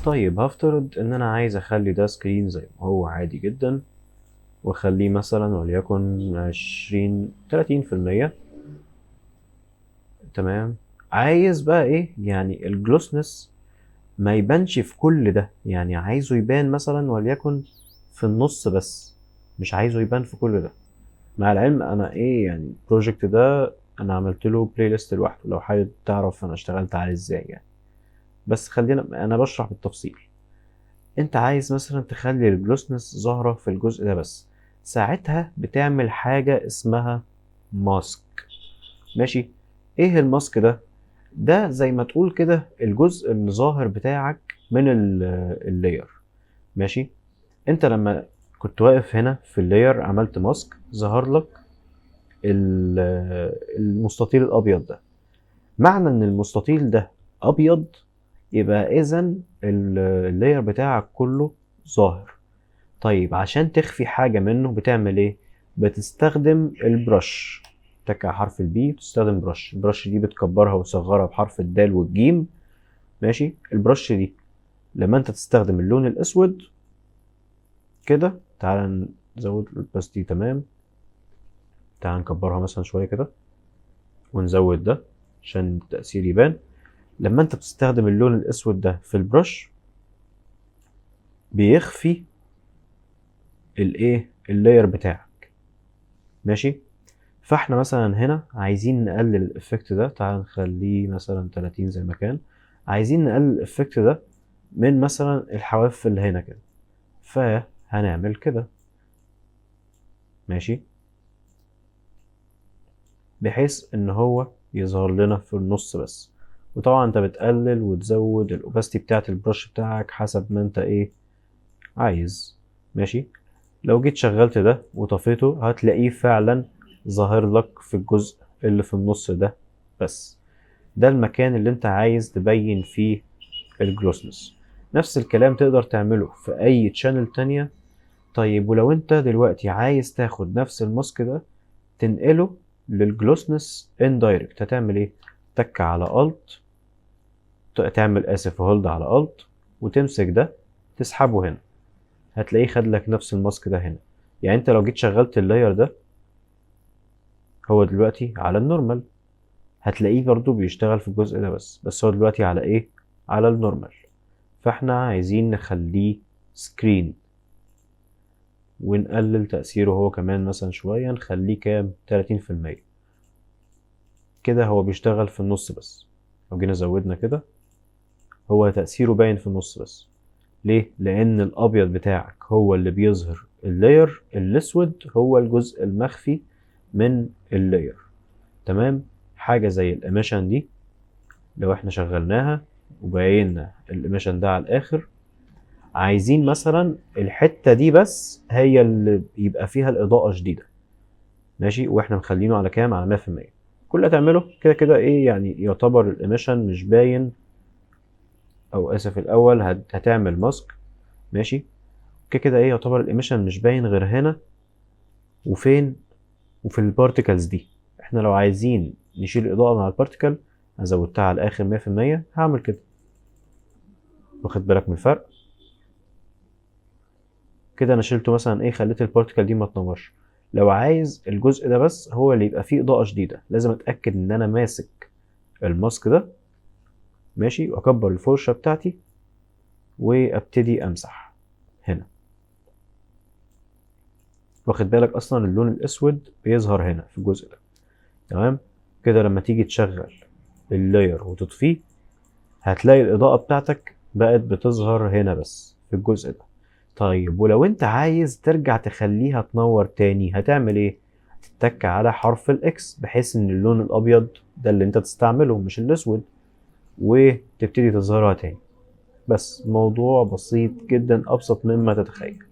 طيب هفترض ان انا عايز اخلي ده سكرين زي ما هو عادي جدا، واخليه مثلا وليكن 20-30%. تمام. عايز بقى ايه يعني الجلوسنس ما يبانش في كل ده، يعني عايزه يبان مثلا وليكن في النص بس، مش عايزه يبان في كل ده. مع العلم انا ايه يعني البروجكت ده انا عملت له بلاي ليست لوحده، لو حابب تعرف انا اشتغلت عليه ازاي يعني. بس خلينا انا بشرح بالتفصيل. انت عايز مثلا تخلي الجلوسنس ظاهرة في الجزء ده بس، ساعتها بتعمل حاجة اسمها ماسك. ماشي. ايه الماسك ده؟ ده زي ما تقول كده الجزء اللي ظاهر بتاعك من اللاير. ماشي. انت لما كنت واقف هنا في اللاير عملت ماسك، ظهر لك المستطيل الابيض ده. معنى ان المستطيل ده ابيض يبقى اذا اللاير بتاعك كله ظاهر. طيب عشان تخفي حاجة منه بتعمل ايه؟ بتستخدم البرش. تك على حرف البي بتستخدم برش. البرش دي بتكبرها وتصغرها بحرف الدال والجيم. ماشي. البرش دي لما انت تستخدم اللون الاسود كده، تعال نزود بس دي. تمام. تعال نكبرها مثلا شوية كده ونزود ده عشان التأثير يبان. لما انت بتستخدم اللون الاسود ده في البرش بيخفي الايه اللاير بتاعك. ماشي. فاحنا مثلا هنا عايزين نقلل الافكت ده، تعال نخليه مثلا 30 زي ما كان. عايزين نقلل الافكت ده من مثلا الحواف اللي هنا كده، فهنعمل كده. ماشي. بحيث ان هو يظهر لنا في النص بس. وطبعا انت بتقلل وتزود الاوباستي بتاعت البرش بتاعك حسب ما انت ايه عايز. ماشي. لو جيت شغلت ده وطفيته هتلاقيه فعلا ظاهر لك في الجزء اللي في النص ده بس. ده المكان اللي انت عايز تبين فيه الجلوسنس. نفس الكلام تقدر تعمله في اي تشانل تانية. طيب ولو انت دلوقتي عايز تاخد نفس الماسك ده تنقله للجلوسنس اندايركت، هتعمل ايه؟ تك على الت، تعمل اسف هولد على الت وتمسك ده تسحبه هنا، هتلاقيه خد لك نفس الماسك ده هنا. يعني انت لو جيت شغلت اللاير ده هو دلوقتي على النورمال، هتلاقيه برضو بيشتغل في الجزء ده بس هو دلوقتي على ايه؟ على النورمال. فاحنا عايزين نخليه سكرين ونقلل تأثيره هو كمان مثلا شوية، نخليه كام؟ 30%. كده هو بيشتغل في النص بس. لو جينا زودنا كده هو تأثيره باين في النص بس. ليه؟ لأن الأبيض بتاعك هو اللي بيظهر اللاير، الأسود هو الجزء المخفي من اللاير. تمام. حاجة زي الإيميشن دي لو احنا شغلناها وبينا الإيميشن ده على الآخر، عايزين مثلا الحتة دي بس هي اللي يبقى فيها الإضاءة شديدة. ماشي. واحنا مخلينه على كام؟ على 100%. كل اللي هتعمله كده كده ايه يعني يعتبر الإيميشن مش باين، او اسف الاول هتعمل ماسك. ماشي. كده كده ايه يعتبر الايميشن مش باين غير هنا وفين وفي البارتيكلز دي. احنا لو عايزين نشيل الاضاءه مع البارتيكل هزودتها على الاخر 100%، هعمل كده. واخد بالك من الفرق؟ كده انا شلته مثلا ايه، خليت البارتيكل دي ما تنورش. لو عايز الجزء ده بس هو اللي يبقى فيه اضاءه شديده لازم اتاكد ان انا ماسك الماسك ده. ماشي. واكبر الفرشه بتاعتي وابتدي امسح هنا. واخد بالك اصلا اللون الاسود بيظهر هنا في الجزء ده. تمام. كده لما تيجي تشغل اللاير وتطفيه هتلاقي الاضاءة بتاعتك بقت بتظهر هنا بس في الجزء ده. طيب ولو انت عايز ترجع تخليها تنور تاني هتعمل ايه؟ تتك على حرف الاكس بحيث ان اللون الابيض ده اللي انت تستعمله مش الاسود، وتبتدي تظهرها تاني. بس موضوع بسيط جدا، ابسط مما تتخيل.